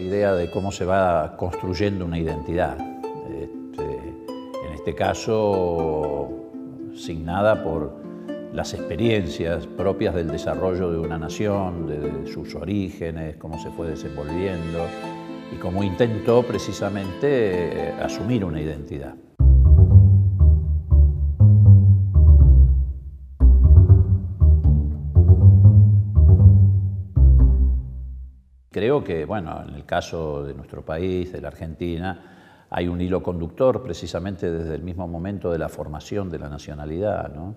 idea de cómo se va construyendo una identidad. En este caso, signada por las experiencias propias del desarrollo de una nación, de sus orígenes, cómo se fue desenvolviendo y cómo intentó precisamente asumir una identidad. Creo que, bueno, en el caso de nuestro país, de la Argentina, hay un hilo conductor precisamente desde el mismo momento de la formación de la nacionalidad, ¿no?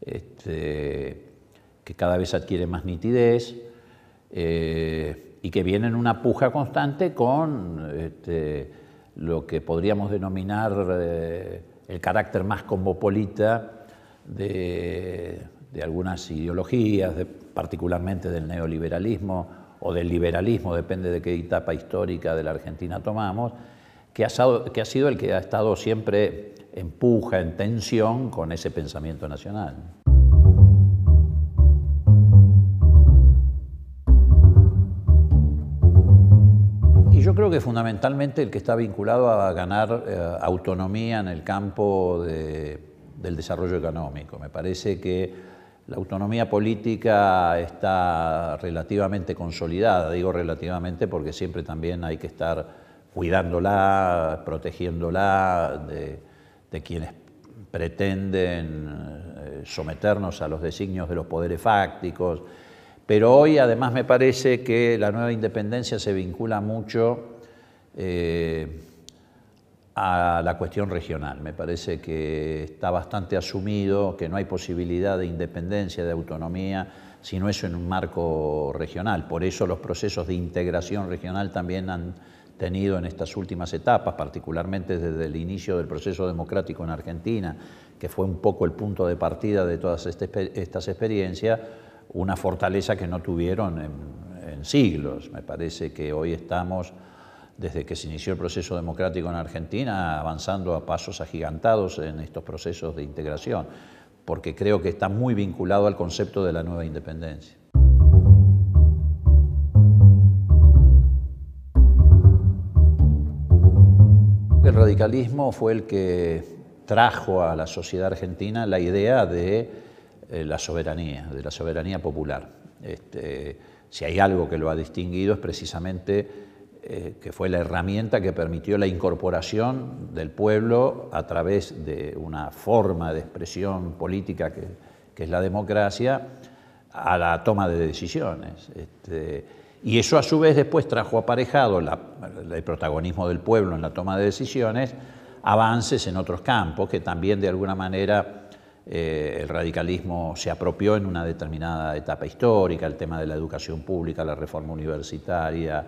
Que cada vez adquiere más nitidez y que viene en una puja constante con lo que podríamos denominar el carácter más cosmopolita de algunas ideologías, particularmente del neoliberalismo o del liberalismo, depende de qué etapa histórica de la Argentina tomamos, que ha sido el que ha estado siempre en puja, en tensión con ese pensamiento nacional. Y yo creo que fundamentalmente el que está vinculado a ganar autonomía en el campo del desarrollo económico. Me parece que la autonomía política está relativamente consolidada, digo relativamente porque siempre también hay que estar cuidándola, protegiéndola de quienes pretenden someternos a los designios de los poderes fácticos. Pero hoy además me parece que la nueva independencia se vincula mucho a la cuestión regional. Me parece que está bastante asumido que no hay posibilidad de independencia, de autonomía, si no es en un marco regional. Por eso los procesos de integración regional también han tenido en estas últimas etapas, particularmente desde el inicio del proceso democrático en Argentina, que fue un poco el punto de partida de todas estas experiencias, una fortaleza que no tuvieron en siglos. Me parece que hoy estamos, desde que se inició el proceso democrático en Argentina, avanzando a pasos agigantados en estos procesos de integración, porque creo que está muy vinculado al concepto de la nueva independencia. El radicalismo fue el que trajo a la sociedad argentina la idea de la soberanía popular. Si hay algo que lo ha distinguido es precisamente que fue la herramienta que permitió la incorporación del pueblo a través de una forma de expresión política que es la democracia a la toma de decisiones. Y eso a su vez después trajo aparejado el protagonismo del pueblo en la toma de decisiones, avances en otros campos que también de alguna manera el radicalismo se apropió en una determinada etapa histórica, el tema de la educación pública, la reforma universitaria,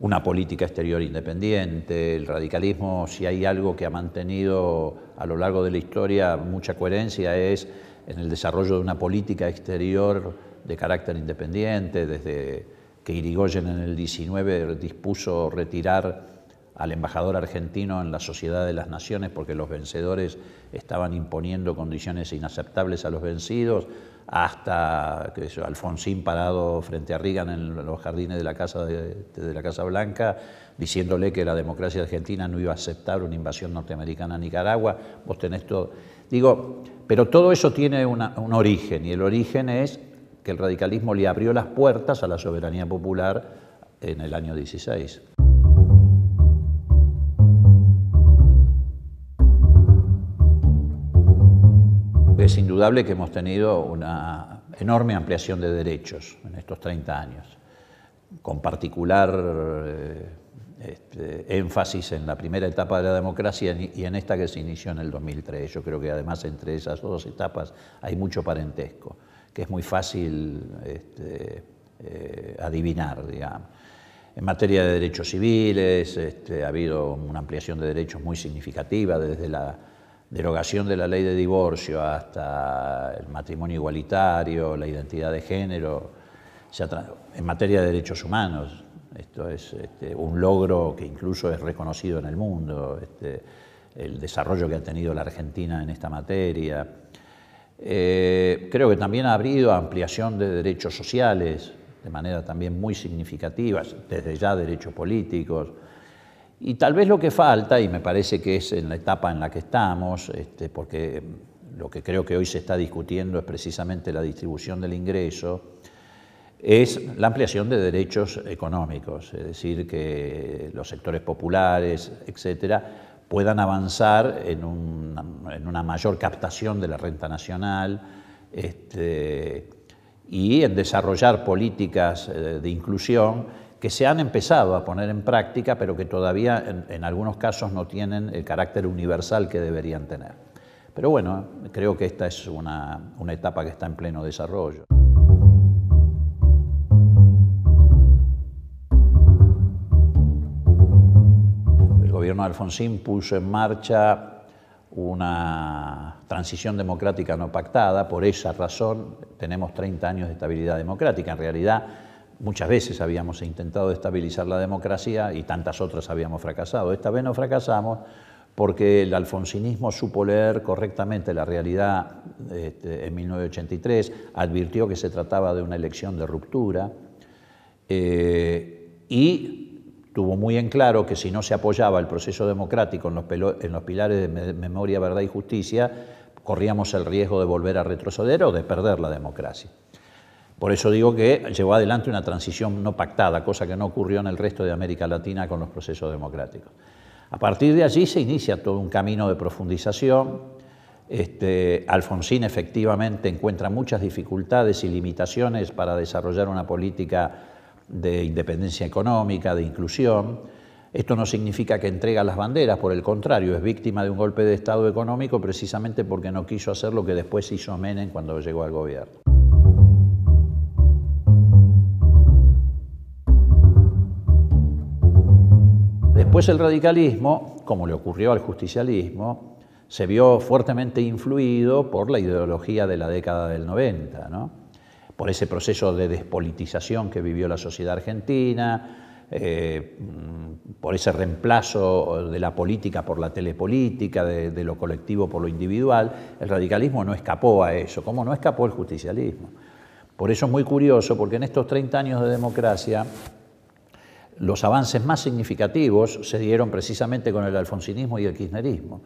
una política exterior independiente. El radicalismo, si hay algo que ha mantenido a lo largo de la historia mucha coherencia, es en el desarrollo de una política exterior de carácter independiente, desde que Irigoyen en el 19 dispuso retirar al embajador argentino en la Sociedad de las Naciones porque los vencedores estaban imponiendo condiciones inaceptables a los vencidos, hasta Alfonsín parado frente a Reagan en los jardines de la Casa Blanca, diciéndole que la democracia argentina no iba a aceptar una invasión norteamericana a Nicaragua. Vos tenés todo. Digo, pero todo eso tiene un origen, y el origen es que el radicalismo le abrió las puertas a la soberanía popular en el año 16. Es indudable que hemos tenido una enorme ampliación de derechos en estos 30 años, con particular énfasis en la primera etapa de la democracia y en esta que se inició en el 2003. Yo creo que además entre esas dos etapas hay mucho parentesco, que es muy fácil adivinar, digamos. En materia de derechos civiles ha habido una ampliación de derechos muy significativa, desde la derogación de la ley de divorcio hasta el matrimonio igualitario, la identidad de género. En materia de derechos humanos, esto es un logro que incluso es reconocido en el mundo, el desarrollo que ha tenido la Argentina en esta materia. Creo que también ha habido ampliación de derechos sociales, de manera también muy significativa, desde ya derechos políticos. Y tal vez lo que falta, y me parece que es en la etapa en la que estamos, porque lo que creo que hoy se está discutiendo es precisamente la distribución del ingreso, es la ampliación de derechos económicos, es decir, que los sectores populares, etcétera, puedan avanzar en una mayor captación de la renta nacional y en desarrollar políticas de inclusión que se han empezado a poner en práctica, pero que todavía en algunos casos no tienen el carácter universal que deberían tener. Pero bueno, creo que esta es una etapa que está en pleno desarrollo. El gobierno de Alfonsín puso en marcha una transición democrática no pactada. Por esa razón tenemos 30 años de estabilidad democrática. En realidad, muchas veces habíamos intentado estabilizar la democracia y tantas otras habíamos fracasado. Esta vez no fracasamos porque el alfonsinismo supo leer correctamente la realidad en 1983, advirtió que se trataba de una elección de ruptura y tuvo muy en claro que si no se apoyaba el proceso democrático en los pilares de memoria, verdad y justicia, corríamos el riesgo de volver a retroceder o de perder la democracia. Por eso digo que llevó adelante una transición no pactada, cosa que no ocurrió en el resto de América Latina con los procesos democráticos. A partir de allí se inicia todo un camino de profundización. Alfonsín efectivamente encuentra muchas dificultades y limitaciones para desarrollar una política de independencia económica, de inclusión. Esto no significa que entrega las banderas, por el contrario, es víctima de un golpe de Estado económico precisamente porque no quiso hacer lo que después hizo Menem cuando llegó al gobierno. Después el radicalismo, como le ocurrió al justicialismo, se vio fuertemente influido por la ideología de la década del 90, ¿no? Por ese proceso de despolitización que vivió la sociedad argentina, por ese reemplazo de la política por la telepolítica, de lo colectivo por lo individual. El radicalismo no escapó a eso, como no escapó el justicialismo. Por eso es muy curioso, porque en estos 30 años de democracia, los avances más significativos se dieron precisamente con el alfonsinismo y el kirchnerismo.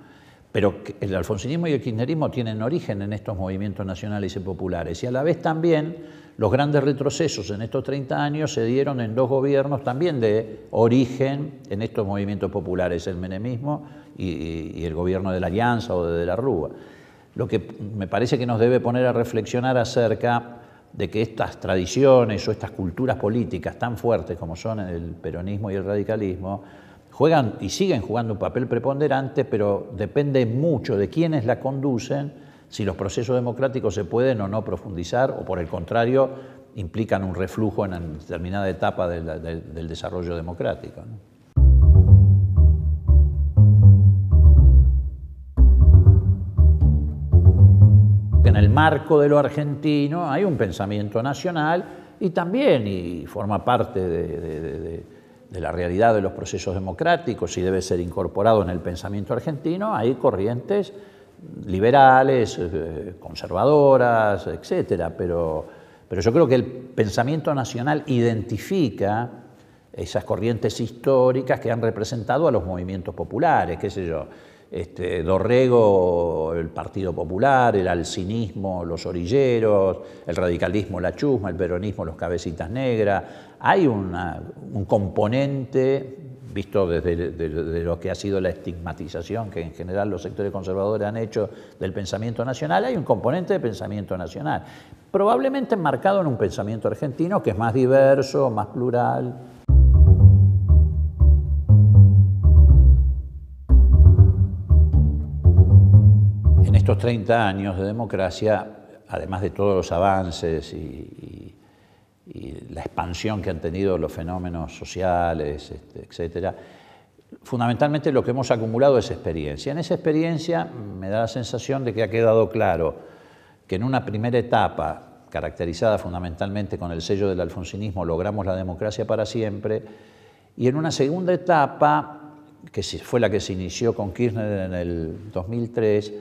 Pero el alfonsinismo y el kirchnerismo tienen origen en estos movimientos nacionales y populares. Y a la vez también los grandes retrocesos en estos 30 años se dieron en dos gobiernos también de origen en estos movimientos populares, el menemismo y el gobierno de la Alianza o de la Rúa. Lo que me parece que nos debe poner a reflexionar acerca de que estas tradiciones o estas culturas políticas tan fuertes como son el peronismo y el radicalismo juegan y siguen jugando un papel preponderante, pero depende mucho de quiénes la conducen si los procesos democráticos se pueden o no profundizar, o por el contrario, implican un reflujo en una determinada etapa del desarrollo democrático, ¿no? En el marco de lo argentino hay un pensamiento nacional y también, y forma parte de la realidad de los procesos democráticos y debe ser incorporado en el pensamiento argentino, hay corrientes liberales, conservadoras, etcétera, pero yo creo que el pensamiento nacional identifica esas corrientes históricas que han representado a los movimientos populares, qué sé yo, Dorrego, el Partido Popular, el alcinismo, los orilleros, el radicalismo, la chusma, el peronismo, los cabecitas negras. Hay un componente, visto desde lo que ha sido la estigmatización que en general los sectores conservadores han hecho del pensamiento nacional, hay un componente de pensamiento nacional, probablemente enmarcado en un pensamiento argentino que es más diverso, más plural. En estos 30 años de democracia, además de todos los avances y la expansión que han tenido los fenómenos sociales, etcétera, fundamentalmente lo que hemos acumulado es experiencia. En esa experiencia me da la sensación de que ha quedado claro que en una primera etapa, caracterizada fundamentalmente con el sello del alfonsinismo, logramos la democracia para siempre, y en una segunda etapa, que fue la que se inició con Kirchner en el 2003,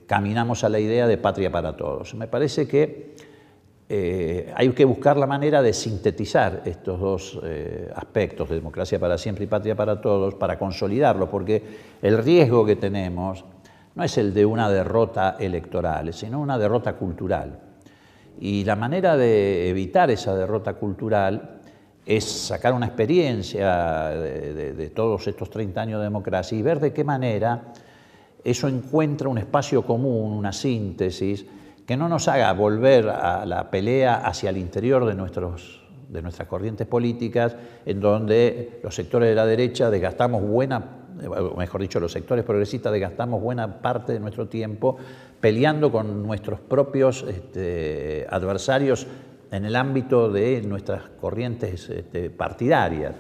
caminamos a la idea de patria para todos. Me parece que hay que buscar la manera de sintetizar estos dos aspectos, de democracia para siempre y patria para todos, para consolidarlos, porque el riesgo que tenemos no es el de una derrota electoral, sino una derrota cultural. Y la manera de evitar esa derrota cultural es sacar una experiencia de todos estos 30 años de democracia y ver de qué manera eso encuentra un espacio común, una síntesis, que no nos haga volver a la pelea hacia el interior de nuestras corrientes políticas, en donde los sectores de la derecha desgastamos los sectores progresistas desgastamos buena parte de nuestro tiempo peleando con nuestros propios adversarios en el ámbito de nuestras corrientes partidarias.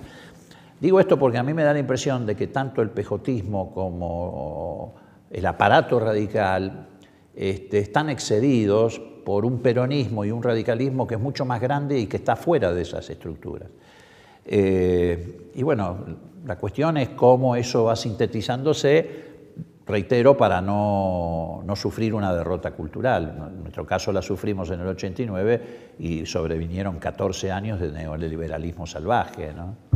Digo esto porque a mí me da la impresión de que tanto el pejotismo como el aparato radical están excedidos por un peronismo y un radicalismo que es mucho más grande y que está fuera de esas estructuras. Y bueno, la cuestión es cómo eso va sintetizándose, reitero, para no sufrir una derrota cultural. En nuestro caso la sufrimos en el 89 y sobrevinieron 14 años de neoliberalismo salvaje, ¿no?